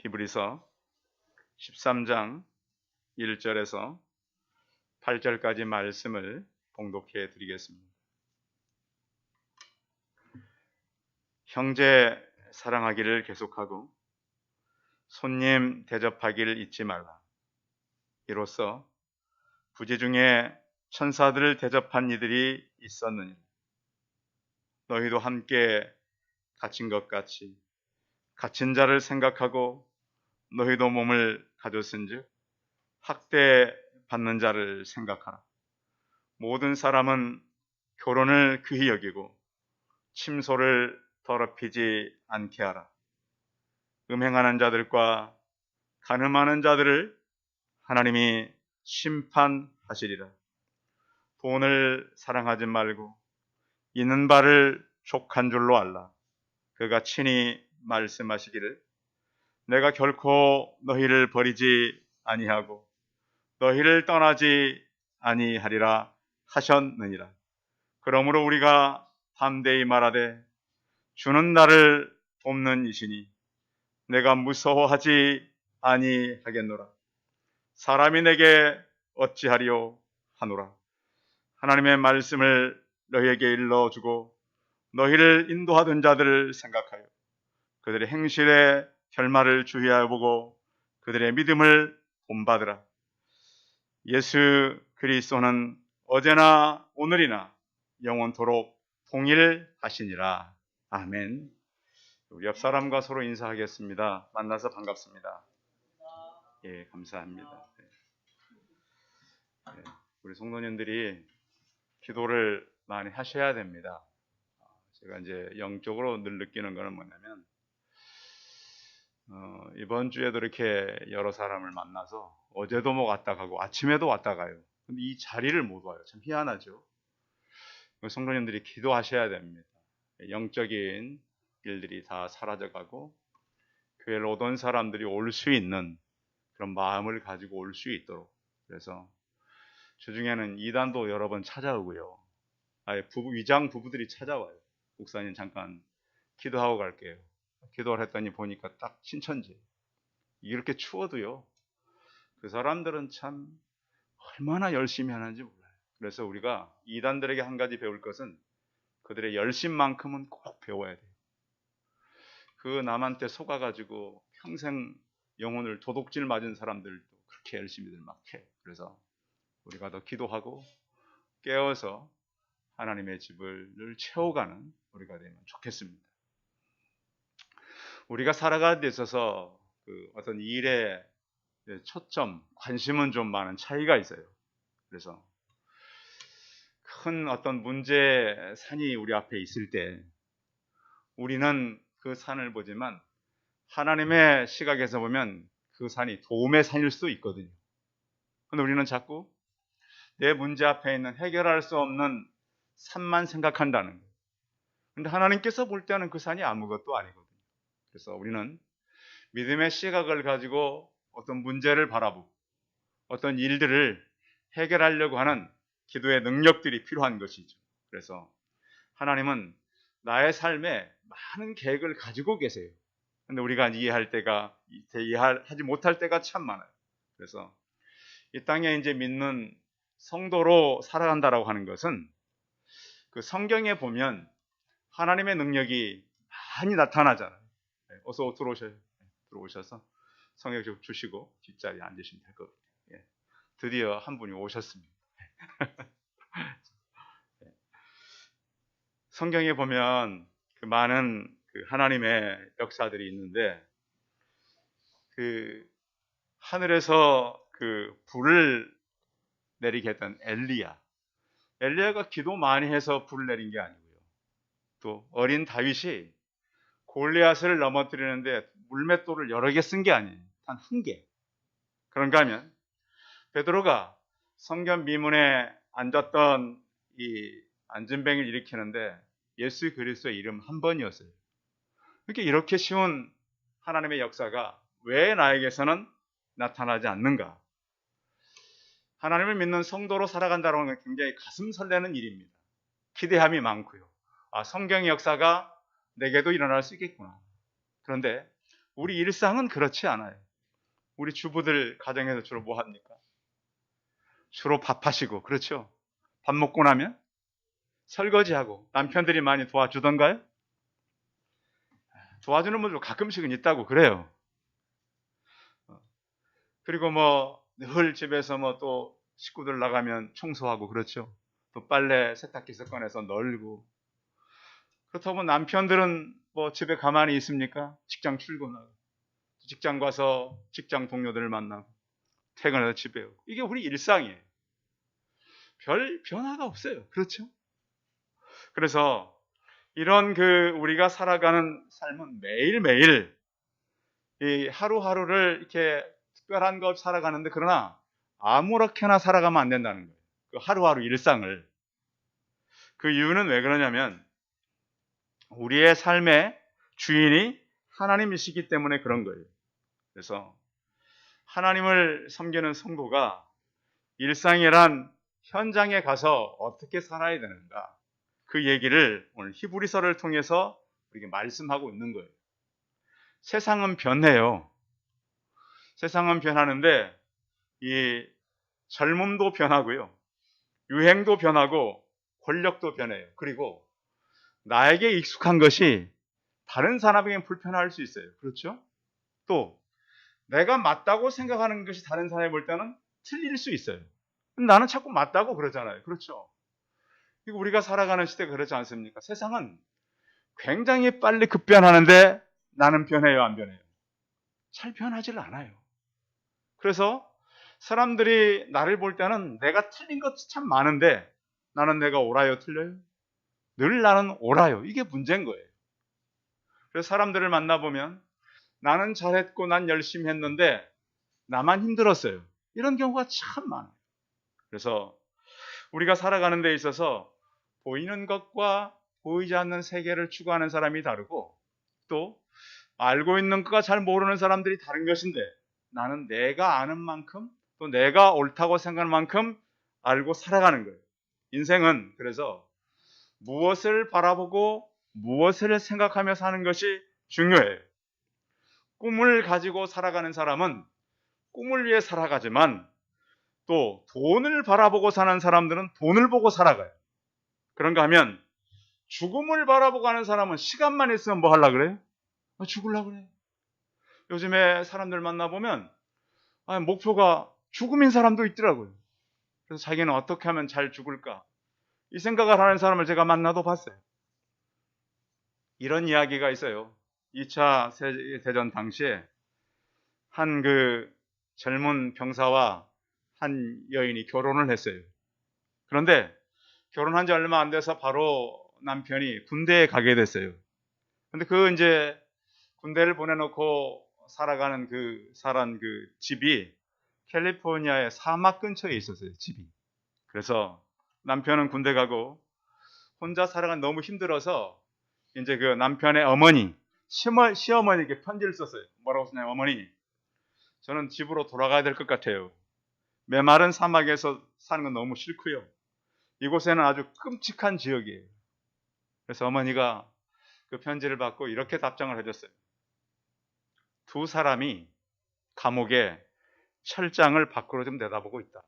히브리서 13장 1절에서 8절까지 말씀을 봉독해 드리겠습니다. 형제 사랑하기를 계속하고 손님 대접하기를 잊지 말라. 이로써 부재 중에 천사들을 대접한 이들이 있었느니 너희도 함께 갇힌 것 같이 갇힌 자를 생각하고 너희도 몸을 가졌은즉 학대받는 자를 생각하라. 모든 사람은 결혼을 귀히 여기고 침소를 더럽히지 않게 하라. 음행하는 자들과 간음하는 자들을 하나님이 심판하시리라. 돈을 사랑하지 말고 있는 바를 족한 줄로 알라. 그가 친히 말씀하시기를 내가 결코 너희를 버리지 아니하고 너희를 떠나지 아니하리라 하셨느니라. 그러므로 우리가 담대히 말하되 주는 나를 돕는 이시니 내가 무서워하지 아니하겠노라. 사람이 내게 어찌하리요 하노라. 하나님의 말씀을 너희에게 일러주고 너희를 인도하던 자들을 생각하여 그들의 행실의 결말을 주의하여 보고 그들의 믿음을 본받으라. 예수 그리스도는 어제나 오늘이나 영원토록 동일하시니라. 아멘. 우리 옆 사람과 서로 인사하겠습니다. 만나서 반갑습니다. 예, 감사합니다. 네. 우리 성도님들이 기도를 많이 하셔야 됩니다. 제가 이제 영적으로 늘 느끼는 것은 뭐냐면 이번 주에도 이렇게 여러 사람을 만나서 어제도 뭐 왔다 가고 아침에도 왔다 가요. 근데 이 자리를 못 와요. 참 희한하죠. 성도님들이 기도하셔야 됩니다. 영적인 일들이 다 사라져가고 교회를 오던 사람들이 올 수 있는 그런 마음을 가지고 올 수 있도록. 그래서 주중에는 이단도 여러 번 찾아오고요. 아예 위장 부부들이 찾아와요. 목사님 잠깐 기도하고 갈게요. 기도를 했더니 보니까 딱 신천지. 이렇게 추워도요. 그 사람들은 참 얼마나 열심히 하는지 몰라요. 그래서 우리가 이단들에게 한 가지 배울 것은 그들의 열심만큼은 꼭 배워야 돼요. 그 남한테 속아가지고 평생 영혼을 도둑질 맞은 사람들도 그렇게 열심히들 막 해. 그래서 우리가 더 기도하고 깨어서 하나님의 집을 늘 채워가는 우리가 되면 좋겠습니다. 우리가 살아가는 데 있어서 그 어떤 일에 초점, 관심은 좀 많은 차이가 있어요. 그래서 큰 어떤 문제 산이 우리 앞에 있을 때 우리는 그 산을 보지만 하나님의 시각에서 보면 그 산이 도움의 산일 수도 있거든요. 그런데 우리는 자꾸 내 문제 앞에 있는 해결할 수 없는 산만 생각한다는 거예요. 그런데 하나님께서 볼 때는 그 산이 아무것도 아니거든요. 그래서 우리는 믿음의 시각을 가지고 어떤 문제를 바라보고 어떤 일들을 해결하려고 하는 기도의 능력들이 필요한 것이죠. 그래서 하나님은 나의 삶에 많은 계획을 가지고 계세요. 그런데 우리가 이해하지 못할 때가 참 많아요. 그래서 이 땅에 이제 믿는 성도로 살아간다라고 하는 것은 그 성경에 보면 하나님의 능력이 많이 나타나잖아요. 어서 들어오셔서 성경 좀 주시고 뒷자리에 앉으시면 될 것 같아요. 드디어 한 분이 오셨습니다. 성경에 보면 그 많은 그 하나님의 역사들이 있는데 그 하늘에서 그 불을 내리게 했던 엘리야가 기도 많이 해서 불을 내린 게 아니고요. 또 어린 다윗이 골리앗을 넘어뜨리는데 물맷돌을 여러 개 쓴 게 아니에요. 단 한 개. 그런가 하면 베드로가 성전 미문에 앉았던 이 안진뱅이를 일으키는데 예수 그리스도의 이름 한 번이었어요. 이렇게 쉬운 하나님의 역사가 왜 나에게서는 나타나지 않는가? 하나님을 믿는 성도로 살아간다는 건 굉장히 가슴 설레는 일입니다. 기대함이 많고요. 성경의 역사가 내게도 일어날 수 있겠구나. 그런데 우리 일상은 그렇지 않아요. 우리 주부들 가정에서 주로 뭐 합니까? 주로 밥하시고, 그렇죠? 밥 먹고 나면 설거지하고 남편들이 많이 도와주던가요? 도와주는 분들 가끔씩은 있다고 그래요. 그리고 뭐 늘 집에서 뭐 또 식구들 나가면 청소하고 그렇죠. 또 빨래 세탁기에서 꺼내서 널고. 그렇다고 남편들은 뭐 집에 가만히 있습니까? 직장 출근하고 직장 가서 직장 동료들을 만나고 퇴근해서 집에 오고. 이게 우리 일상이에요. 별 변화가 없어요. 그렇죠? 그래서 이런 우리가 살아가는 삶은 매일매일 이 하루하루를 이렇게 특별한 것 살아가는데, 그러나 아무렇게나 살아가면 안 된다는 거예요. 그 하루하루 일상을. 그 이유는 왜 그러냐면 우리의 삶의 주인이 하나님이시기 때문에 그런 거예요. 그래서 하나님을 섬기는 성도가 일상이란 현장에 가서 어떻게 살아야 되는가, 그 얘기를 오늘 히브리서를 통해서 우리에게 말씀하고 있는 거예요. 세상은 변해요. 세상은 변하는데 이 젊음도 변하고요, 유행도 변하고 권력도 변해요. 그리고 나에게 익숙한 것이 다른 사람에게는 불편할 수 있어요. 그렇죠? 또 내가 맞다고 생각하는 것이 다른 사람이 볼 때는 틀릴 수 있어요. 나는 자꾸 맞다고 그러잖아요. 그렇죠? 이거 우리가 살아가는 시대가 그렇지 않습니까? 세상은 굉장히 빨리 급변하는데 나는 변해요, 안 변해요? 잘 변하지를 않아요. 그래서 사람들이 나를 볼 때는 내가 틀린 것이 참 많은데 나는 내가 옳아요, 틀려요? 늘 나는 옳아요. 이게 문제인 거예요. 그래서 사람들을 만나보면 나는 잘했고 난 열심히 했는데 나만 힘들었어요. 이런 경우가 참 많아요. 그래서 우리가 살아가는 데 있어서 보이는 것과 보이지 않는 세계를 추구하는 사람이 다르고, 또 알고 있는 것과 잘 모르는 사람들이 다른 것인데 나는 내가 아는 만큼, 또 내가 옳다고 생각하는 만큼 알고 살아가는 거예요. 인생은 그래서 무엇을 바라보고 무엇을 생각하며 사는 것이 중요해요. 꿈을 가지고 살아가는 사람은 꿈을 위해 살아가지만 또 돈을 바라보고 사는 사람들은 돈을 보고 살아가요. 그런가 하면 죽음을 바라보고 하는 사람은 시간만 있으면 뭐 하려고 그래요? 죽으려고 그래요. 요즘에 사람들 만나보면 목표가 죽음인 사람도 있더라고요. 그래서 자기는 어떻게 하면 잘 죽을까, 이 생각을 하는 사람을 제가 만나도 봤어요. 이런 이야기가 있어요. 2차 세계대전 당시에 한 젊은 병사와 한 여인이 결혼을 했어요. 그런데 결혼한 지 얼마 안 돼서 바로 남편이 군대에 가게 됐어요. 근데 이제 군대를 보내놓고 살아가는 집이 캘리포니아의 사막 근처에 있었어요, 집이. 그래서 남편은 군대 가고 혼자 살아가기 너무 힘들어서 이제 남편의 어머니, 시어머니에게 편지를 썼어요. 뭐라고 썼냐면, 어머니, 저는 집으로 돌아가야 될 것 같아요. 메마른 사막에서 사는 건 너무 싫고요. 이곳에는 아주 끔찍한 지역이에요. 그래서 어머니가 그 편지를 받고 이렇게 답장을 해줬어요. 두 사람이 감옥에 철장을 밖으로 좀 내다보고 있다.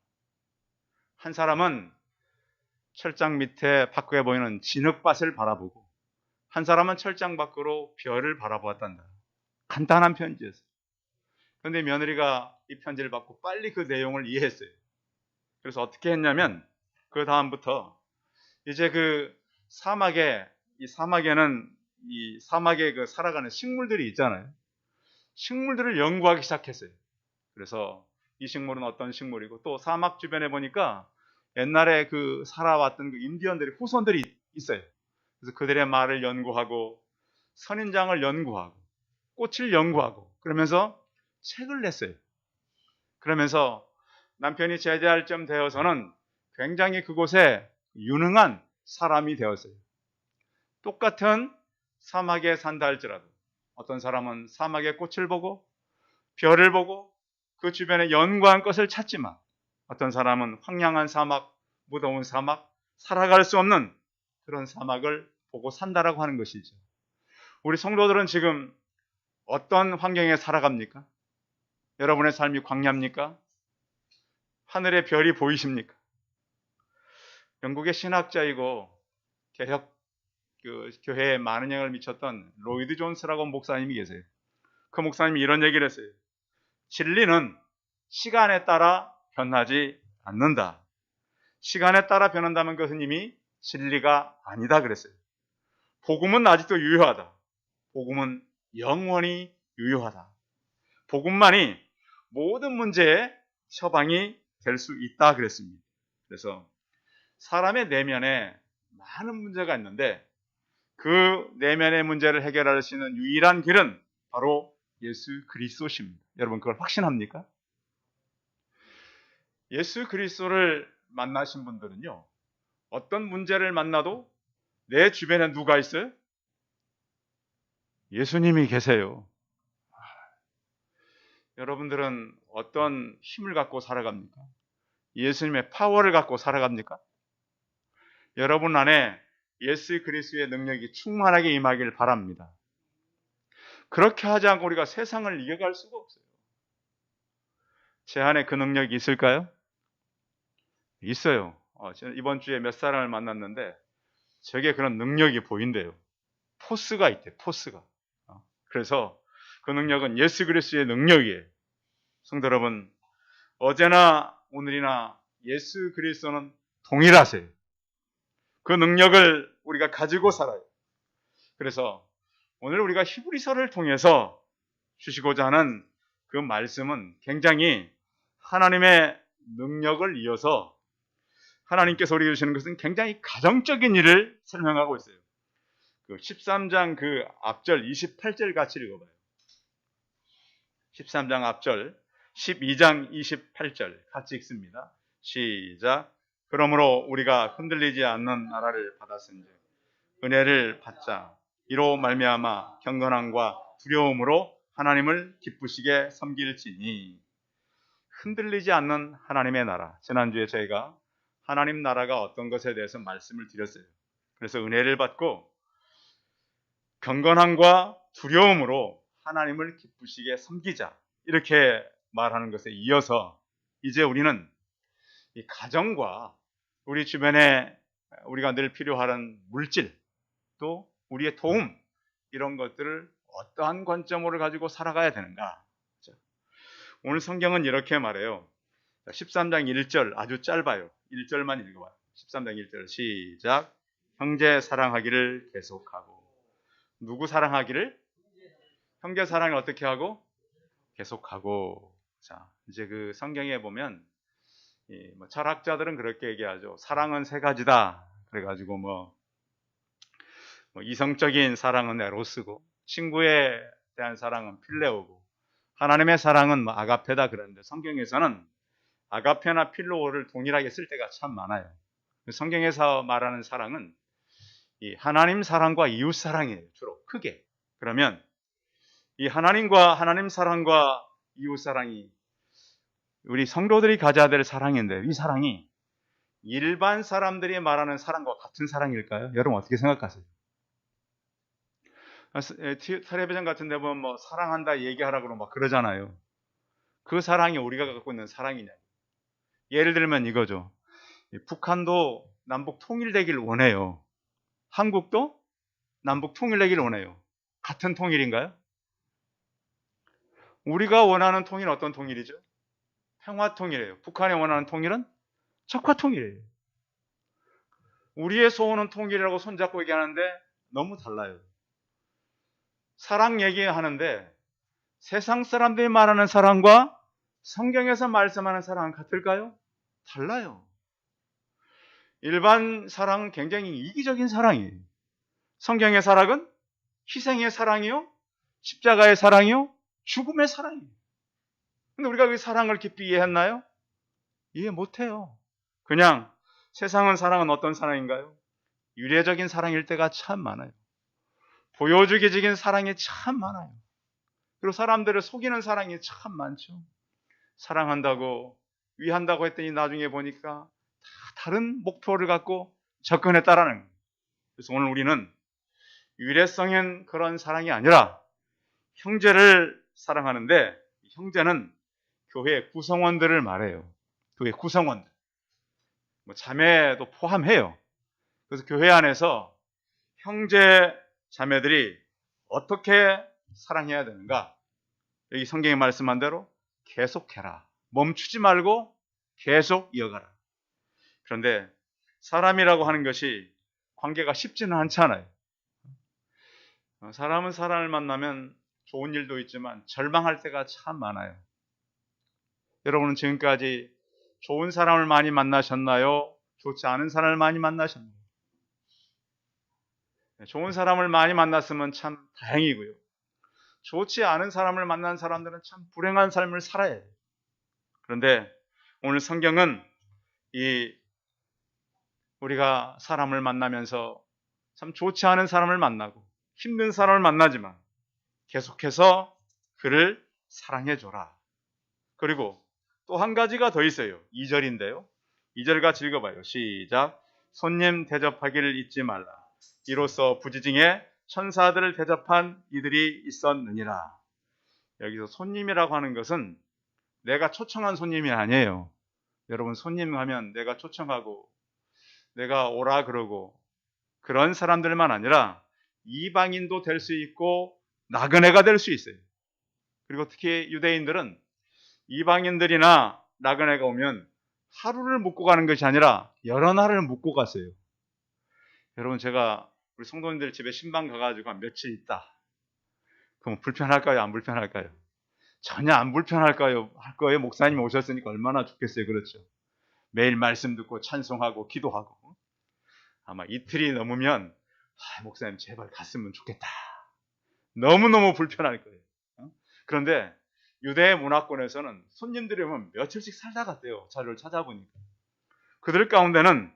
한 사람은 철장 밑에 밖에 보이는 진흙밭을 바라보고, 한 사람은 철장 밖으로 별을 바라보았단다. 간단한 편지였어요. 그런데 며느리가 이 편지를 받고 빨리 그 내용을 이해했어요. 그래서 어떻게 했냐면 그 다음부터 이제 사막에는 이 사막에 살아가는 식물들이 있잖아요. 식물들을 연구하기 시작했어요. 그래서 이 식물은 어떤 식물이고, 또 사막 주변에 보니까 옛날에 살아왔던 인디언들이, 후손들이 있어요. 그래서 그들의 말을 연구하고 선인장을 연구하고 꽃을 연구하고 그러면서 책을 냈어요. 그러면서 남편이 제대할 쯤 되어서는 굉장히 그곳에 유능한 사람이 되었어요. 똑같은 사막에 산다 할지라도 어떤 사람은 사막의 꽃을 보고 별을 보고 그 주변에 연구한 것을 찾지만, 어떤 사람은 황량한 사막, 무더운 사막, 살아갈 수 없는 그런 사막을 보고 산다라고 하는 것이죠. 우리 성도들은 지금 어떤 환경에 살아갑니까? 여러분의 삶이 광야입니까? 하늘의 별이 보이십니까? 영국의 신학자이고 개혁 교회에 많은 영향을 미쳤던 로이드 존스라고 목사님이 계세요. 그 목사님이 이런 얘기를 했어요. 진리는 시간에 따라 변하지 않는다. 시간에 따라 변한다는 것은 이미 진리가 아니다 그랬어요. 복음은 아직도 유효하다. 복음은 영원히 유효하다. 복음만이 모든 문제의 처방이 될 수 있다 그랬습니다. 그래서 사람의 내면에 많은 문제가 있는데 그 내면의 문제를 해결할 수 있는 유일한 길은 바로 예수 그리스도십니다. 여러분 그걸 확신합니까? 예수 그리스도를 만나신 분들은요, 어떤 문제를 만나도 내 주변에 누가 있어요? 예수님이 계세요. 여러분들은 어떤 힘을 갖고 살아갑니까? 예수님의 파워를 갖고 살아갑니까? 여러분 안에 예수 그리스도의 능력이 충만하게 임하기를 바랍니다. 그렇게 하지 않고 우리가 세상을 이겨갈 수가 없어요. 제 안에 그 능력이 있을까요? 있어요. 이번 주에 몇 사람을 만났는데 저게 그런 능력이 보인대요. 포스가 있대, 포스가. 그래서 그 능력은 예수 그리스도의 능력이에요. 성도 여러분, 어제나 오늘이나 예수 그리스도는 동일하세요. 그 능력을 우리가 가지고 살아요. 그래서 오늘 우리가 히브리서를 통해서 주시고자 하는 그 말씀은 굉장히 하나님의 능력을 이어서 하나님께서 우리에게 주시는 것은 굉장히 가정적인 일을 설명하고 있어요. 그 13장 그 앞절 28절 같이 읽어봐요. 13장 앞절 12장 28절 같이 읽습니다. 시작. 그러므로 우리가 흔들리지 않는 나라를 받았은즉 은혜를 받자. 이로 말미암아 경건함과 두려움으로 하나님을 기쁘시게 섬길지니. 흔들리지 않는 하나님의 나라. 지난주에 저희가 하나님 나라가 어떤 것에 대해서 말씀을 드렸어요. 그래서 은혜를 받고 경건함과 두려움으로 하나님을 기쁘시게 섬기자. 이렇게 말하는 것에 이어서 이제 우리는 이 가정과 우리 주변에 우리가 늘 필요한 물질, 또 우리의 도움, 이런 것들을 어떠한 관점으로 가지고 살아가야 되는가. 오늘 성경은 이렇게 말해요. 13장 1절 아주 짧아요. 1절만 읽어봐요. 13장 1절 시작. 형제 사랑하기를 계속하고. 누구 사랑하기를? 형제 사랑을 어떻게 하고? 계속하고. 자, 이제 그 성경에 보면 철학자들은 그렇게 얘기하죠. 사랑은 세 가지다. 그래가지고 이성적인 사랑은 에로스고, 친구에 대한 사랑은 필레오고, 하나님의 사랑은 아가페다 그러는데 성경에서는 아가페나 필로오를 동일하게 쓸 때가 참 많아요. 성경에서 말하는 사랑은 이 하나님 사랑과 이웃 사랑이에요. 주로 크게. 그러면 이 하나님 사랑과 이웃 사랑이 우리 성도들이 가져야 될 사랑인데, 이 사랑이 일반 사람들이 말하는 사랑과 같은 사랑일까요? 여러분 어떻게 생각하세요? 텔레비전 같은 데 보면 사랑한다 얘기하라 그러고 막 그러잖아요. 그 사랑이 우리가 갖고 있는 사랑이냐. 예를 들면 이거죠. 북한도 남북 통일되기를 원해요. 한국도 남북 통일되기를 원해요. 같은 통일인가요? 우리가 원하는 통일은 어떤 통일이죠? 평화 통일이에요. 북한이 원하는 통일은 적화 통일이에요. 우리의 소원은 통일이라고 손잡고 얘기하는데 너무 달라요. 사랑 얘기하는데 세상 사람들이 말하는 사랑과 성경에서 말씀하는 사랑은 같을까요? 달라요. 일반 사랑은 굉장히 이기적인 사랑이에요. 성경의 사랑은 희생의 사랑이요, 십자가의 사랑이요, 죽음의 사랑이에요. 근데 우리가 그 사랑을 깊이 이해했나요? 이해 못해요. 그냥 세상은 사랑은 어떤 사랑인가요? 유례적인 사랑일 때가 참 많아요. 보여주기적인 사랑이 참 많아요. 그리고 사람들을 속이는 사랑이 참 많죠. 사랑한다고 위한다고 했더니 나중에 보니까 다 다른 목표를 갖고 접근했다라는 거예요. 그래서 오늘 우리는 유례성인 그런 사랑이 아니라 형제를 사랑하는데 형제는 교회 구성원들을 말해요. 교회 구성원들. 뭐 자매도 포함해요. 그래서 교회 안에서 형제 자매들이 어떻게 사랑해야 되는가? 여기 성경에 말씀한 대로 계속해라. 멈추지 말고 계속 이어가라. 그런데 사람이라고 하는 것이 관계가 쉽지는 않잖아요. 사람은 사람을 만나면 좋은 일도 있지만 절망할 때가 참 많아요. 여러분은 지금까지 좋은 사람을 많이 만나셨나요? 좋지 않은 사람을 많이 만나셨나요? 좋은 사람을 많이 만났으면 참 다행이고요. 좋지 않은 사람을 만난 사람들은 참 불행한 삶을 살아야 해요. 그런데 오늘 성경은 우리가 사람을 만나면서 참 좋지 않은 사람을 만나고 힘든 사람을 만나지만 계속해서 그를 사랑해줘라. 그리고 또 한 가지가 더 있어요. 2절인데요. 2절 같이 읽어봐요. 시작. 손님 대접하기를 잊지 말라. 이로써 부지중에 천사들을 대접한 이들이 있었느니라. 여기서 손님이라고 하는 것은 내가 초청한 손님이 아니에요. 여러분 손님 하면 내가 초청하고 내가 오라 그러고 그런 사람들만 아니라 이방인도 될 수 있고 나그네가 될 수 있어요. 그리고 특히 유대인들은 이방인들이나 나그네가 오면 하루를 묵고 가는 것이 아니라 여러 날을 묵고 갔어요. 여러분 제가 우리 성도님들 집에 신방 가가지고 한 며칠 있다. 그럼 불편할까요? 안 불편할까요? 전혀 안 불편할까요? 할 거예요. 목사님 오셨으니까 얼마나 좋겠어요. 그렇죠. 매일 말씀 듣고 찬송하고 기도하고 아마 이틀이 넘으면 목사님 제발 갔으면 좋겠다. 너무너무 불편할 거예요. 그런데 유대 문화권에서는 손님들이 오면 며칠씩 살다 갔대요. 자료를 찾아보니까. 그들 가운데는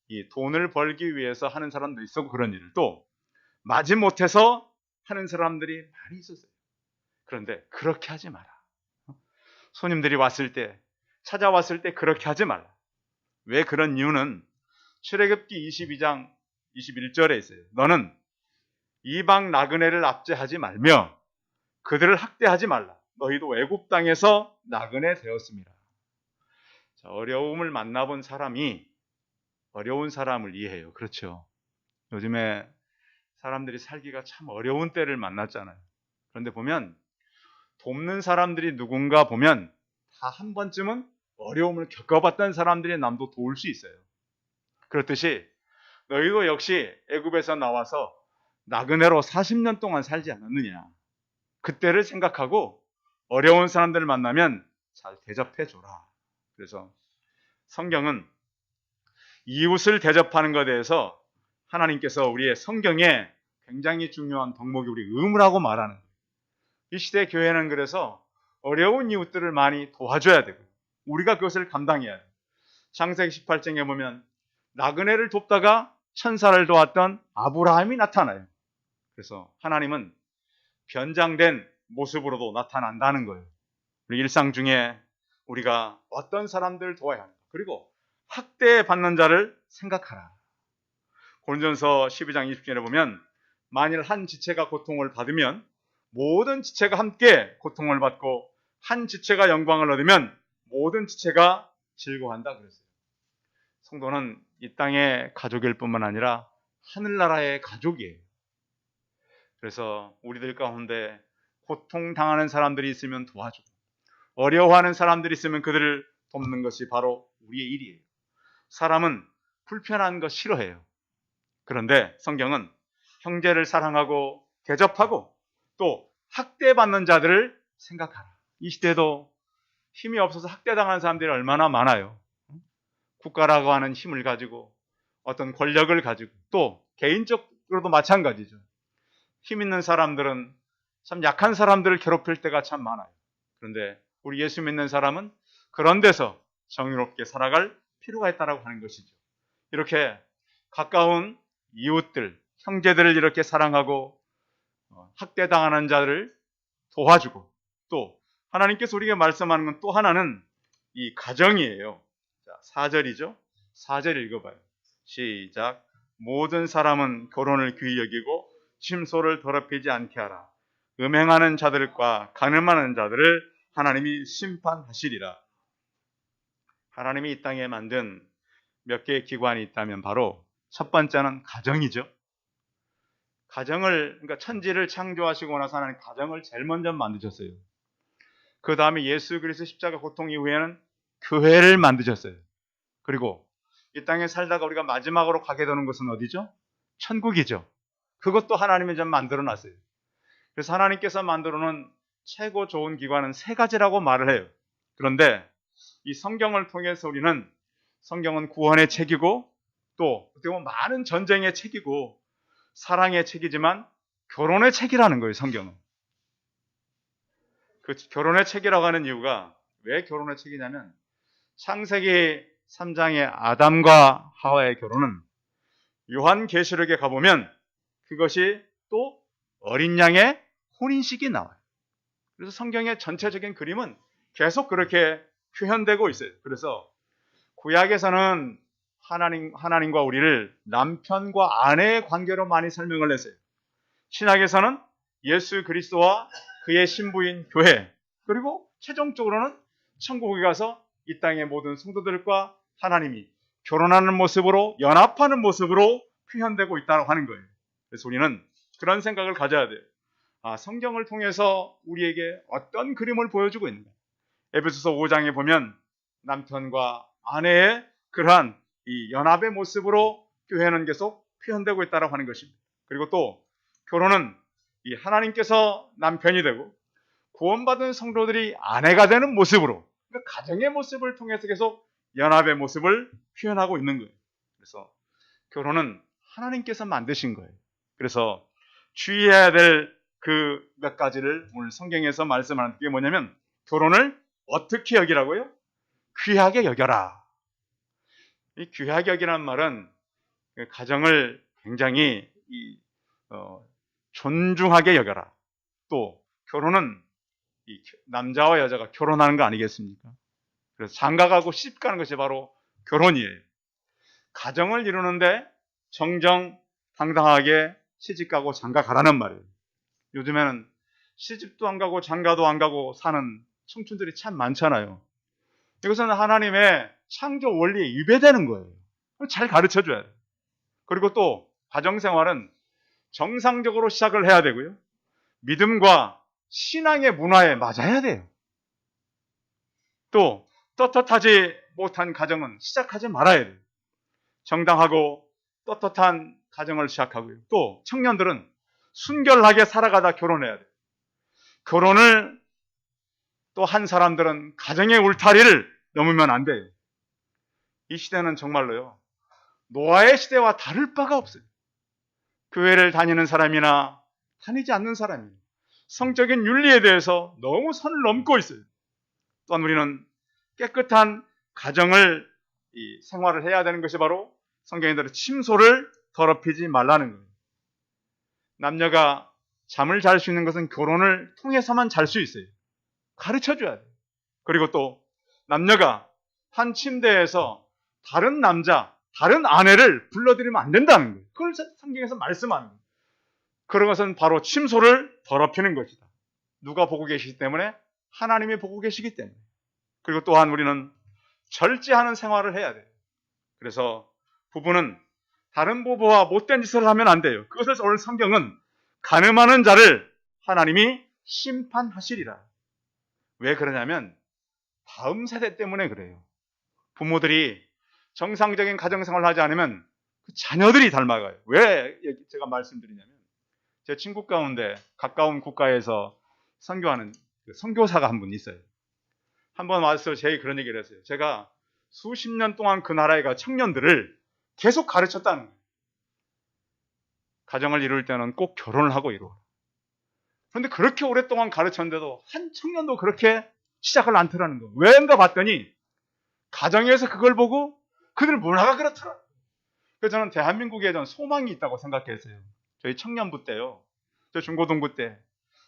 이 돈을 벌기 위해서 하는 사람도 있었고 그런 일을 또 마지못해서 하는 사람들이 많이 있었어요. 그런데 그렇게 하지 마라. 손님들이 왔을 때 찾아왔을 때 그렇게 하지 말라. 왜 그런 이유는 출애굽기 22장 21절에 있어요. 너는 이방 나그네를 압제하지 말며 그들을 학대하지 말라. 너희도 애굽 땅에서 나그네 되었습니다. 어려움을 만나본 사람이 어려운 사람을 이해해요. 그렇죠. 요즘에 사람들이 살기가 참 어려운 때를 만났잖아요. 그런데 보면 돕는 사람들이 누군가 보면 다 한 번쯤은 어려움을 겪어봤던 사람들이 남도 도울 수 있어요. 그렇듯이 너희도 역시 애굽에서 나와서 나그네로 40년 동안 살지 않았느냐. 그때를 생각하고 어려운 사람들을 만나면 잘 대접해줘라. 그래서 성경은 이웃을 대접하는 것에 대해서 하나님께서 우리의 성경에 굉장히 중요한 덕목이 우리 의무라고 말하는 거예요. 이 시대 교회는 그래서 어려운 이웃들을 많이 도와줘야 되고 우리가 그것을 감당해야 돼요. 창세기 18장에 보면 나그네를 돕다가 천사를 도왔던 아브라함이 나타나요. 그래서 하나님은 변장된 모습으로도 나타난다는 거예요. 우리 일상 중에 우리가 어떤 사람들을 도와야 하는가. 그리고 학대받는 자를 생각하라. 고린전서 12장 20절에 보면 만일 한 지체가 고통을 받으면 모든 지체가 함께 고통을 받고 한 지체가 영광을 얻으면 모든 지체가 즐거워한다 그랬어요. 성도는 이 땅의 가족일 뿐만 아니라 하늘나라의 가족이에요. 그래서 우리들 가운데 고통당하는 사람들이 있으면 도와주고 어려워하는 사람들이 있으면 그들을 돕는 것이 바로 우리의 일이에요. 사람은 불편한 거 싫어해요. 그런데 성경은 형제를 사랑하고 대접하고 또 학대받는 자들을 생각하라. 이 시대도 힘이 없어서 학대당하는 사람들이 얼마나 많아요. 국가라고 하는 힘을 가지고 어떤 권력을 가지고 또 개인적으로도 마찬가지죠. 힘 있는 사람들은 참 약한 사람들을 괴롭힐 때가 참 많아요. 그런데 우리 예수 믿는 사람은 그런 데서 정의롭게 살아갈 필요가 있다고 하는 것이죠. 이렇게 가까운 이웃들, 형제들을 이렇게 사랑하고 학대당하는 자들을 도와주고 또 하나님께서 우리에게 말씀하는 건 또 하나는 이 가정이에요. 자, 4절이죠. 4절 읽어봐요. 시작. 모든 사람은 결혼을 귀히 여기고 침소를 더럽히지 않게 하라. 음행하는 자들과 간음하는 자들을 하나님이 심판하시리라. 하나님이 이 땅에 만든 몇 개의 기관이 있다면 바로 첫 번째는 가정이죠. 가정을, 그러니까 천지를 창조하시고 나서 하나님 가정을 제일 먼저 만드셨어요. 그 다음에 예수 그리스도 십자가 고통 이후에는 교회를 만드셨어요. 그리고 이 땅에 살다가 우리가 마지막으로 가게 되는 곳은 어디죠? 천국이죠. 그것도 하나님이 좀 만들어 놨어요. 그래서 하나님께서 만들어 놓은 최고 좋은 기관은 세 가지라고 말을 해요. 그런데 이 성경을 통해서 우리는 성경은 구원의 책이고 또 어떻게 보면 많은 전쟁의 책이고 사랑의 책이지만 결혼의 책이라는 거예요. 성경은. 그 결혼의 책이라고 하는 이유가 왜 결혼의 책이냐면 창세기 3장의 아담과 하와의 결혼은 요한계시록에 가보면 그것이 또 어린 양의 혼인식이 나와요. 그래서 성경의 전체적인 그림은 계속 그렇게 표현되고 있어요. 그래서 구약에서는 하나님과 우리를 남편과 아내의 관계로 많이 설명을 했어요. 신약에서는 예수 그리스도와 그의 신부인 교회, 그리고 최종적으로는 천국에 가서 이 땅의 모든 성도들과 하나님이 결혼하는 모습으로, 연합하는 모습으로 표현되고 있다고 하는 거예요. 그래서 우리는 그런 생각을 가져야 돼요. 성경을 통해서 우리에게 어떤 그림을 보여주고 있는가. 에베소서 5장에 보면 남편과 아내의 그러한 이 연합의 모습으로 교회는 계속 표현되고 있다고 하는 것입니다. 그리고 또 결혼은 이 하나님께서 남편이 되고 구원받은 성도들이 아내가 되는 모습으로, 그러니까 가정의 모습을 통해서 계속 연합의 모습을 표현하고 있는 거예요. 그래서 결혼은 하나님께서 만드신 거예요. 그래서 주의해야 될 그 몇 가지를 오늘 성경에서 말씀하는 게 뭐냐면 결혼을 어떻게 여기라고요? 귀하게 여겨라. 이 귀하게 여기라는 말은 가정을 굉장히 존중하게 여겨라. 또 결혼은 이 남자와 여자가 결혼하는 거 아니겠습니까? 그래서 장가가고 시집가는 것이 바로 결혼이에요. 가정을 이루는데 정정당당하게 시집가고 장가가라는 말이에요. 요즘에는 시집도 안 가고 장가도 안 가고 사는 청춘들이 참 많잖아요. 이것은 하나님의 창조 원리에 위배되는 거예요. 잘 가르쳐줘야 돼요. 그리고 또 가정생활은 정상적으로 시작을 해야 되고요. 믿음과 신앙의 문화에 맞아야 돼요. 또 떳떳하지 못한 가정은 시작하지 말아야 돼요. 정당하고 떳떳한 가정을 시작하고요. 또 청년들은 순결하게 살아가다 결혼해야 돼요. 결혼을 또 한 사람들은 가정의 울타리를 넘으면 안 돼요. 이 시대는 정말로요, 노아의 시대와 다를 바가 없어요. 교회를 다니는 사람이나 다니지 않는 사람이 성적인 윤리에 대해서 너무 선을 넘고 있어요. 또한 우리는 깨끗한 가정을 생활을 해야 되는 것이 바로 성경에 따라 침소를 더럽히지 말라는 거예요. 남녀가 잠을 잘 수 있는 것은 결혼을 통해서만 잘 수 있어요. 가르쳐줘야 돼요. 그리고 또 남녀가 한 침대에서 다른 남자, 다른 아내를 불러들이면 안 된다는 거예요. 그걸 성경에서 말씀하는 거예요. 그런 것은 바로 침소를 더럽히는 것이다. 누가 보고 계시기 때문에? 하나님이 보고 계시기 때문에. 그리고 또한 우리는 절제하는 생활을 해야 돼요. 그래서 부부는 다른 부부와 못된 짓을 하면 안 돼요. 그것을 오늘 성경은 간음하는 자를 하나님이 심판하시리라. 왜 그러냐면 다음 세대 때문에 그래요. 부모들이 정상적인 가정생활을 하지 않으면 그 자녀들이 닮아가요. 왜 제가 말씀드리냐면 제 친구 가운데 가까운 국가에서 선교하는 선교사가 한 분 있어요. 한 번 와서 제게 그런 얘기를 했어요. 제가 수십 년 동안 그 나라에 가 청년들을 계속 가르쳤다는 거예요. 가정을 이룰 때는 꼭 결혼을 하고 이루어. 그런데 그렇게 오랫동안 가르쳤는데도 한 청년도 그렇게 시작을 않더라는 거예요. 왜인가 봤더니 가정에서 그걸 보고 그들 문화가 그렇더라. 그래서 저는 대한민국에 전 소망이 있다고 생각했어요. 저희 청년부 때요. 저희 중고등부 때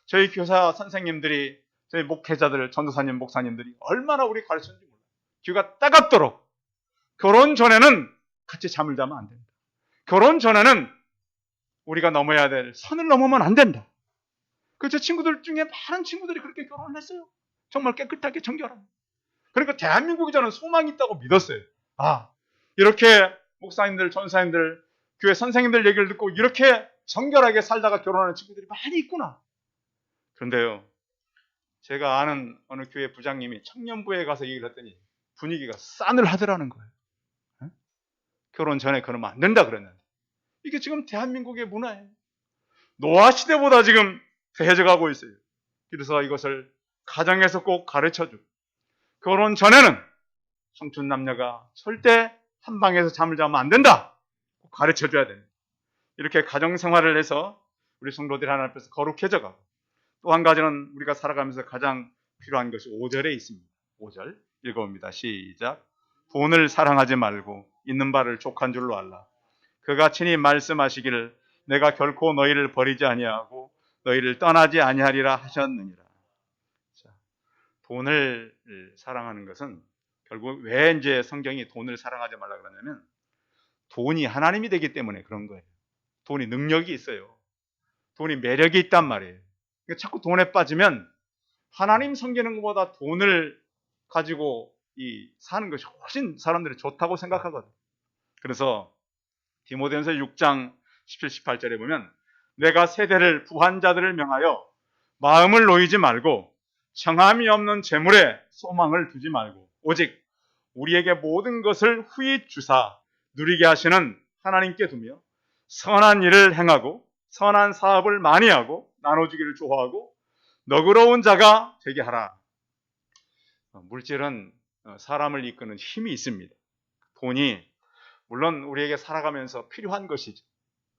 저희 교사 선생님들이, 저희 목회자들, 전도사님, 목사님들이 얼마나 우리 가르쳤는지 몰라요. 귀가 따갑도록 결혼 전에는 같이 잠을 자면 안 된다. 결혼 전에는 우리가 넘어야 될 선을 넘으면 안 된다. 제 친구들 중에 많은 친구들이 그렇게 결혼을 했어요. 정말 깨끗하게 정결하게. 그러니까 대한민국이 저는 소망이 있다고 믿었어요. 아, 이렇게 목사님들, 전사님들, 교회 선생님들 얘기를 듣고 이렇게 정결하게 살다가 결혼하는 친구들이 많이 있구나. 그런데요, 제가 아는 어느 교회 부장님이 청년부에 가서 얘기를 했더니 분위기가 싸늘하더라는 거예요. 결혼 전에 그러면 안 된다 그랬는데. 이게 지금 대한민국의 문화예요. 노아 시대보다 지금 더해져 가고 있어요. 그래서 이것을 가정에서 꼭 가르쳐주고, 결혼 전에는 청춘 남녀가 절대 한 방에서 잠을 자면 안 된다. 꼭 가르쳐줘야 돼요. 이렇게 가정생활을 해서 우리 성도들이 하나님 앞에서 거룩해져 가고, 또 한 가지는 우리가 살아가면서 가장 필요한 것이 5절에 있습니다. 5절 읽어봅니다. 시작. 돈을 사랑하지 말고 있는 바를 족한 줄로 알라. 그가 친히 말씀하시기를 내가 결코 너희를 버리지 아니하고 너희를 떠나지 아니하리라 하셨느니라. 자, 돈을 사랑하는 것은 결국 왜 이제 성경이 돈을 사랑하지 말라 그러냐면 돈이 하나님이 되기 때문에 그런 거예요. 돈이 능력이 있어요. 돈이 매력이 있단 말이에요. 그러니까 자꾸 돈에 빠지면 하나님 섬기는 것보다 돈을 가지고 사는 것이 훨씬 사람들이 좋다고 생각하거든. 그래서 디모데전서 6장 17, 18절에 보면 내가 세대를 부한 자들을 명하여 마음을 놓이지 말고 정함이 없는 재물에 소망을 두지 말고 오직 우리에게 모든 것을 후히 주사 누리게 하시는 하나님께 두며 선한 일을 행하고 선한 사업을 많이 하고 나눠주기를 좋아하고 너그러운 자가 되게 하라. 물질은 사람을 이끄는 힘이 있습니다. 돈이 물론 우리에게 살아가면서 필요한 것이죠.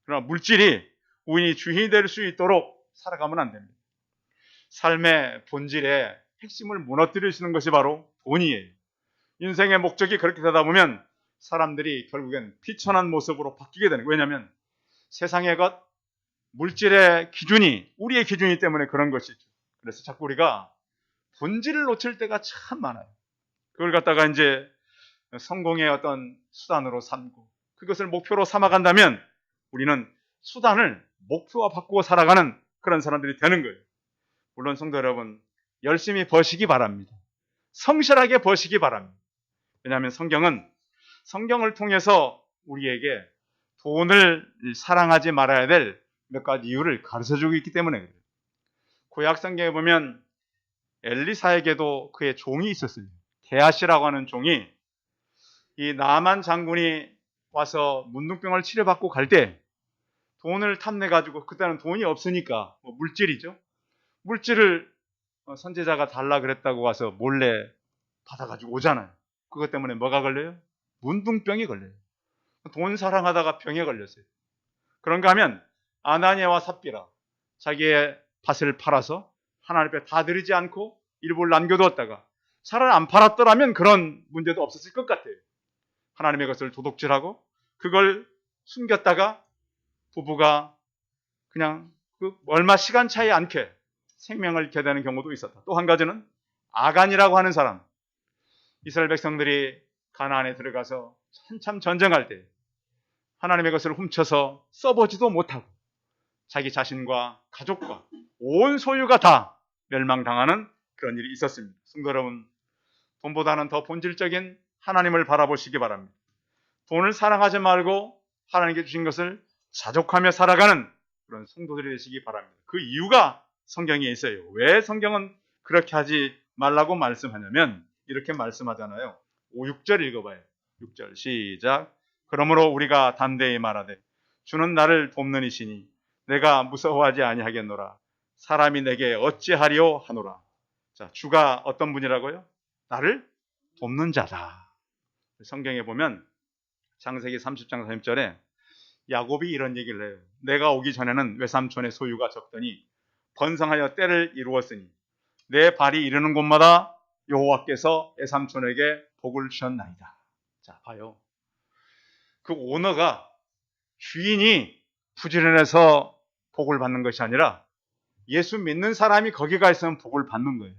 그러나 물질이 우리 주인이 될 수 있도록 살아가면 안 됩니다. 삶의 본질에 핵심을 무너뜨리시는 것이 바로 돈이에요. 인생의 목적이 그렇게 되다 보면 사람들이 결국엔 비천한 모습으로 바뀌게 되는 거예요. 왜냐하면 세상의 것, 물질의 기준이 우리의 기준이기 때문에 그런 것이죠. 그래서 자꾸 우리가 본질을 놓칠 때가 참 많아요. 그걸 갖다가 이제 성공의 어떤 수단으로 삼고 그것을 목표로 삼아간다면 우리는 수단을 목표와 바꾸고 살아가는 그런 사람들이 되는 거예요. 물론 성도 여러분, 열심히 버시기 바랍니다. 성실하게 버시기 바랍니다. 왜냐하면 성경을 통해서 우리에게 돈을 사랑하지 말아야 될 몇 가지 이유를 가르쳐주고 있기 때문에 그래요. 구약 성경에 보면 엘리사에게도 그의 종이 있었어요. 게하시라고 하는 종이 이 나만 장군이 와서 문둥병을 치료받고 갈 때 돈을 탐내가지고, 그때는 돈이 없으니까 물질이죠. 물질을 선제자가 달라 그랬다고 와서 몰래 받아가지고 오잖아요. 그것 때문에 뭐가 걸려요? 문둥병이 걸려요. 돈 사랑하다가 병에 걸렸어요. 그런가 하면 아나니아와 삽비라 자기의 밭을 팔아서 하나님 앞에 다 드리지 않고 일부를 남겨두었다가 차라리 안 팔았더라면 그런 문제도 없었을 것 같아요. 하나님의 것을 도둑질하고 그걸 숨겼다가 부부가 그냥 얼마 시간 차이 않게 생명을 잃게 되는 경우도 있었다. 또 한 가지는 아간이라고 하는 사람, 이스라엘 백성들이 가나안에 들어가서 한참 전쟁할 때 하나님의 것을 훔쳐서 써보지도 못하고 자기 자신과 가족과 온 소유가 다 멸망당하는 그런 일이 있었습니다. 성도 여러분, 돈보다는 더 본질적인 하나님을 바라보시기 바랍니다. 돈을 사랑하지 말고 하나님께 주신 것을 자족하며 살아가는 그런 성도들이 되시기 바랍니다. 그 이유가 성경에 있어요. 왜 성경은 그렇게 하지 말라고 말씀하냐면 이렇게 말씀하잖아요. 5, 6절 읽어봐요. 6절 시작. 그러므로 우리가 담대히 말하되 주는 나를 돕는 이시니 내가 무서워하지 아니하겠노라. 사람이 내게 어찌하리요 하노라. 자, 주가 어떤 분이라고요? 나를 돕는 자다. 성경에 보면 창세기 30장 30절에 야곱이 이런 얘기를 해요. 내가 오기 전에는 외삼촌의 소유가 적더니 번성하여 때를 이루었으니 내 발이 이르는 곳마다 여호와께서 외삼촌에게 복을 주셨나이다. 자, 봐요. 그 오너가, 주인이 부지런해서 복을 받는 것이 아니라 예수 믿는 사람이 거기 가 있으면 복을 받는 거예요.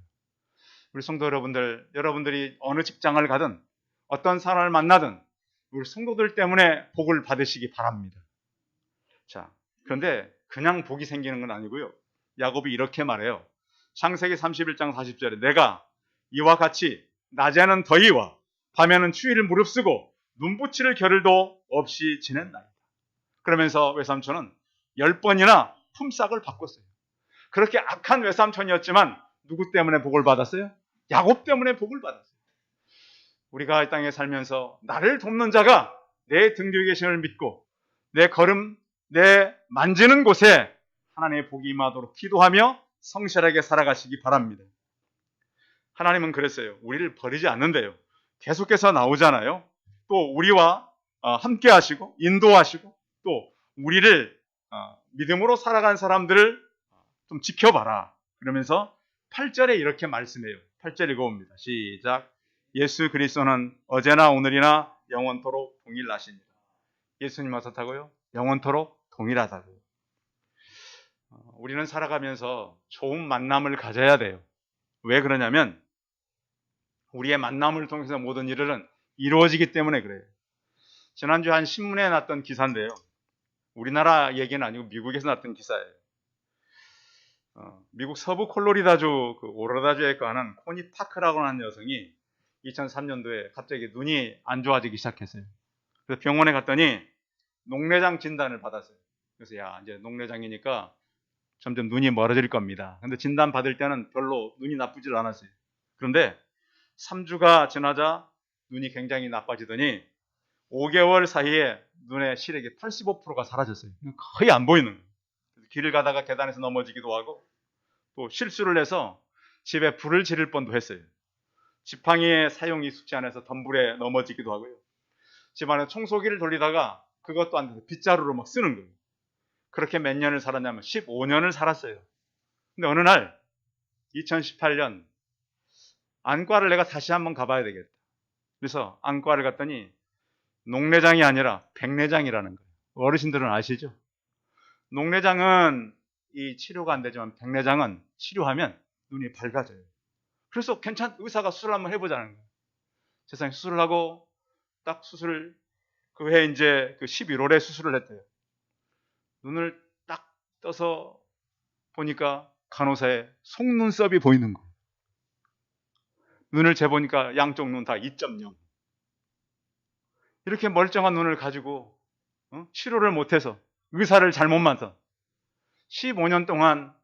우리 성도 여러분들, 여러분들이 어느 직장을 가든 어떤 사람을 만나든 우리 성도들 때문에 복을 받으시기 바랍니다. 자, 그런데 그냥 복이 생기는 건 아니고요. 야곱이 이렇게 말해요. 창세기 31장 40절에 내가 이와 같이 낮에는 더위와 밤에는 추위를 무릅쓰고 눈붙일 겨를도 없이 지낸다. 그러면서 외삼촌은 10번이나 품삯을 바꿨어요. 그렇게 악한 외삼촌이었지만 누구 때문에 복을 받았어요? 야곱 때문에 복을 받았어요. 우리가 이 땅에 살면서 나를 돕는 자가 내 등 뒤에 계심을 믿고 내 걸음, 내 만지는 곳에 하나님의 복이 임하도록 기도하며 성실하게 살아가시기 바랍니다. 하나님은 그랬어요. 우리를 버리지 않는데요. 계속해서 나오잖아요. 또 우리와 함께 하시고 인도하시고 또 우리를 믿음으로 살아간 사람들을 좀 지켜봐라. 그러면서 8절에 이렇게 말씀해요. 8절 읽어봅니다. 시작. 예수 그리스도는 어제나 오늘이나 영원토록 동일하시니라. 예수님 어떻다고요? 영원토록 동일하다고요. 우리는 살아가면서 좋은 만남을 가져야 돼요. 왜 그러냐면 우리의 만남을 통해서 모든 일은 이루어지기 때문에 그래요. 지난주에 한 신문에 났던 기사인데요. 우리나라 얘기는 아니고 미국에서 났던 기사예요. 미국 서부 콜로리다주 오로라주에 거하는 코니 파크라고 하는 여성이 2003년도에 갑자기 눈이 안 좋아지기 시작했어요. 그래서 병원에 갔더니 녹내장 진단을 받았어요. 그래서 야, 이제 녹내장이니까 점점 눈이 멀어질 겁니다. 근데 진단 받을 때는 별로 눈이 나쁘질 않았어요. 그런데 3주가 지나자 눈이 굉장히 나빠지더니 5개월 사이에 눈의 시력이 85%가 사라졌어요. 거의 안 보이는 거예요. 길을 가다가 계단에서 넘어지기도 하고 또 실수를 해서 집에 불을 지를 뻔도 했어요. 지팡이의 사용이 익숙지 않아서 덤불에 넘어지기도 하고요. 집안에 청소기를 돌리다가 그것도 안 돼서 빗자루로 막 쓰는 거예요. 그렇게 몇 년을 살았냐면 15년을 살았어요. 근데 어느 날 2018년 안과를 내가 다시 한번 가봐야 되겠다. 그래서 안과를 갔더니 녹내장이 아니라 백내장이라는 거예요. 어르신들은 아시죠? 녹내장은 이 치료가 안 되지만 백내장은 치료하면 눈이 밝아져요. 그래서 의사가 수술 한번 해보자는 거예요. 세상에 수술을 하고 딱 수술 그 해 이제 그 11월에 수술을 했대요. 눈을 딱 떠서 보니까 간호사의 속눈썹이 보이는 거예요. 눈을 재보니까 양쪽 눈 다 2.0. 이렇게 멀쩡한 눈을 가지고 치료를 못해서 의사를 잘못 만나서 15년 동안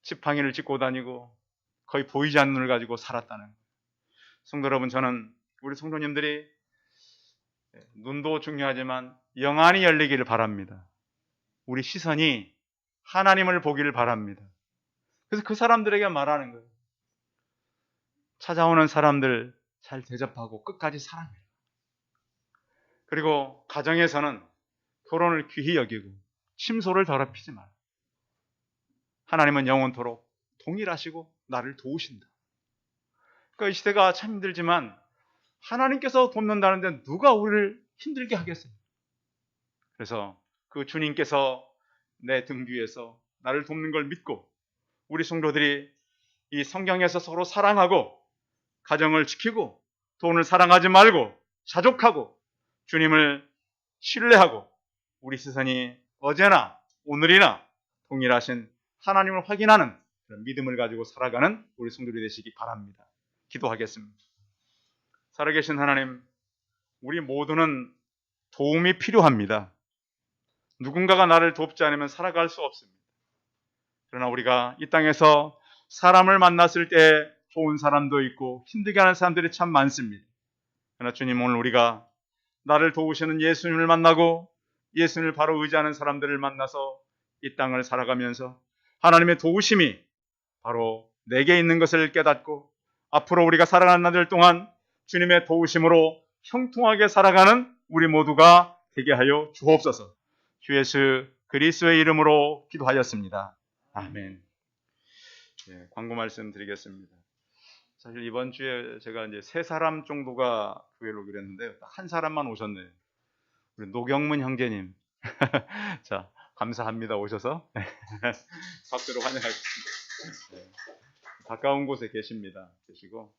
지팡이를 짚고 다니고 거의 보이지 않는 눈을 가지고 살았다는 거예요. 성도 여러분, 저는 우리 성도님들이 눈도 중요하지만 영안이 열리기를 바랍니다. 우리 시선이 하나님을 보기를 바랍니다. 그래서 그 사람들에게 말하는 거예요. 찾아오는 사람들 잘 대접하고 끝까지 사랑해요. 그리고 가정에서는 결혼을 귀히 여기고 침소를 더럽히지 마라. 하나님은 영원토록 동일하시고 나를 도우신다. 그러니까 이 시대가 참 힘들지만 하나님께서 돕는다는데 누가 우리를 힘들게 하겠어요? 그래서 그 주님께서 내 등 뒤에서 나를 돕는 걸 믿고 우리 성도들이 이 성경에서 서로 사랑하고 가정을 지키고 돈을 사랑하지 말고 자족하고 주님을 신뢰하고 우리 시선이 어제나 오늘이나 동일하신 하나님을 확인하는 그런 믿음을 가지고 살아가는 우리 성도들이 되시기 바랍니다. 기도하겠습니다. 살아계신 하나님, 우리 모두는 도움이 필요합니다. 누군가가 나를 돕지 않으면 살아갈 수 없습니다. 그러나 우리가 이 땅에서 사람을 만났을 때 좋은 사람도 있고 힘들게 하는 사람들이 참 많습니다. 그러나 주님, 오늘 우리가 나를 도우시는 예수님을 만나고 예수님을 바로 의지하는 사람들을 만나서 이 땅을 살아가면서 하나님의 도우심이 바로 내게 있는 것을 깨닫고 앞으로 우리가 살아가는 날들 동안 주님의 도우심으로 형통하게 살아가는 우리 모두가 되게 하여 주옵소서. 주 예수 그리스도의 이름으로 기도하였습니다. 아멘. 네, 광고 말씀 드리겠습니다. 사실 이번 주에 제가 이제 3사람 정도가 교회로 오기로 했는데 한 사람만 오셨네요. 우리 노경문 형제님. 자, 감사합니다. 오셔서 박수로 환영하겠습니다. 네, 가까운 곳에 계시고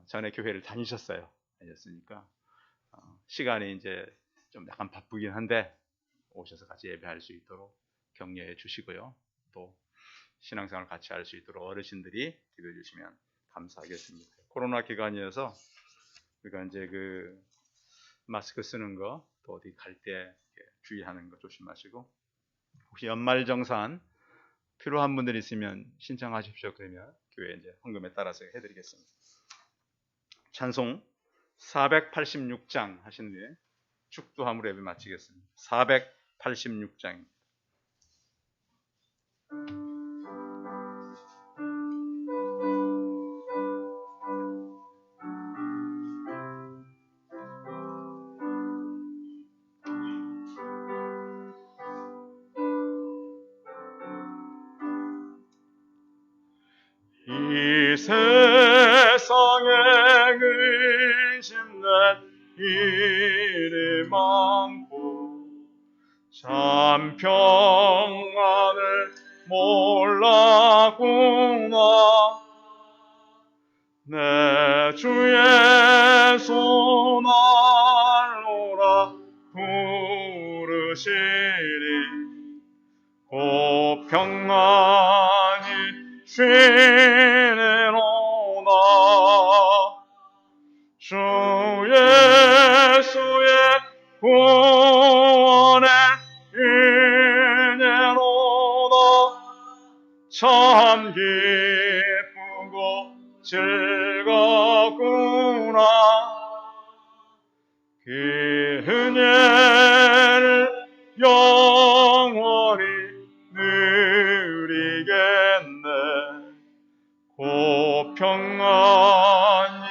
전에 교회를 다니셨어요. 다녔으니까 시간이 이제 좀 약간 바쁘긴 한데 오셔서 같이 예배할 수 있도록 격려해 주시고요. 또 신앙생활 같이 할 수 있도록 어르신들이 기도해 주시면 감사하겠습니다. 코로나 기간이어서 우리가 이제 그 마스크 쓰는 거, 또 어디 갈 때 주의하는 거 조심하시고, 혹시 연말정산 필요한 분들 있으면 신청하십시오. 그러면 교회 이제 헌금에 따라서 해드리겠습니다. 찬송 486장 하신 뒤에 축도함으로 예배 마치겠습니다. 486장입니다. 이 세상에 근심된 일이 많고 참 평안을 몰랐구나. 내 주의 손알로라 부르시리 곧 평안히 쉬리로다. 주 예수의 구원의 은혜로다. 참 기쁘고 즐겁구나. 그 은혜를 영원히 누리겠네. 곧 평안히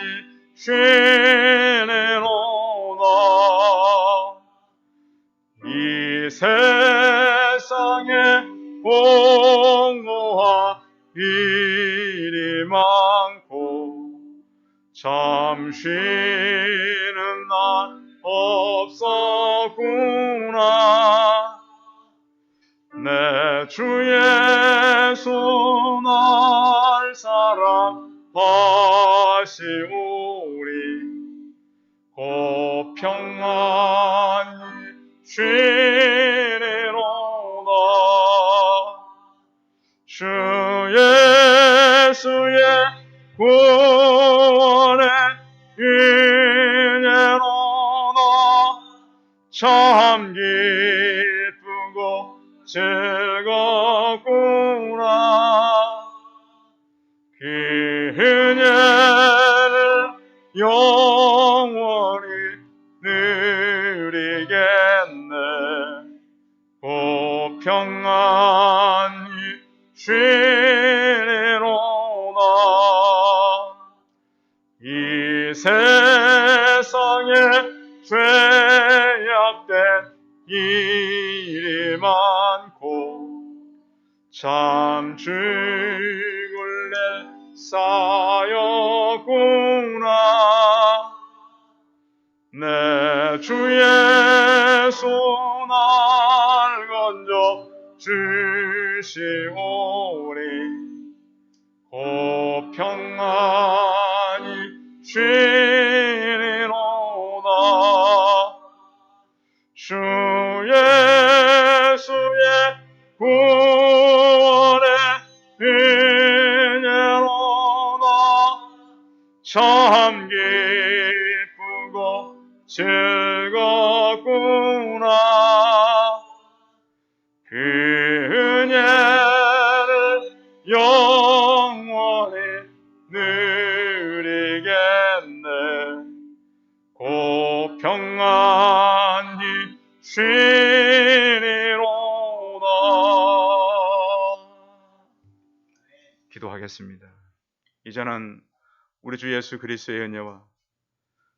쉬리로다. 이 세상에 공고한 일이 많고 참 쉬는 날 없었구나. 내 주 예수 날 사랑하시오리 곧 평안히 쉬리로다. 주 예수의 구원의 은혜로다. 참 기쁘고 즐겁구나. 그 은혜를 영원히 누리겠네. 곧 평안히 쉬리로다. 이 세상에 죄악된 일이 많고 참 죽을 내 쌓였구나. 내 주 예수 날 건져 주시오리 곧 평안히 쉬리로다. 주 예수의 구원의 은혜로다. 참 기쁘고 즐겁구나. 그 은혜를 영원히 누리겠네. 곧 평안히 쉬리로다. 기도하겠습니다. 이제는 우리 주 예수 그리스도의 은혜와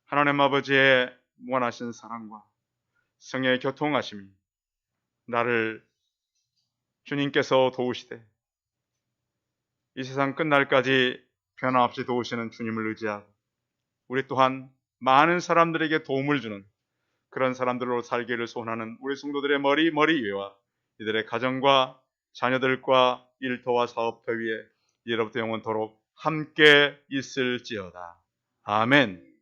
하나님 아버지의 무한하신 사랑과 성령의 교통하심이 나를 주님께서 도우시되 이 세상 끝날까지 변함없이 도우시는 주님을 의지하고 우리 또한 많은 사람들에게 도움을 주는 그런 사람들로 살기를 소원하는 우리 성도들의 머리 위와 이들의 가정과 자녀들과 일터와 사업터 위에 이제로부터 영원토록 함께 있을지어다. 아멘.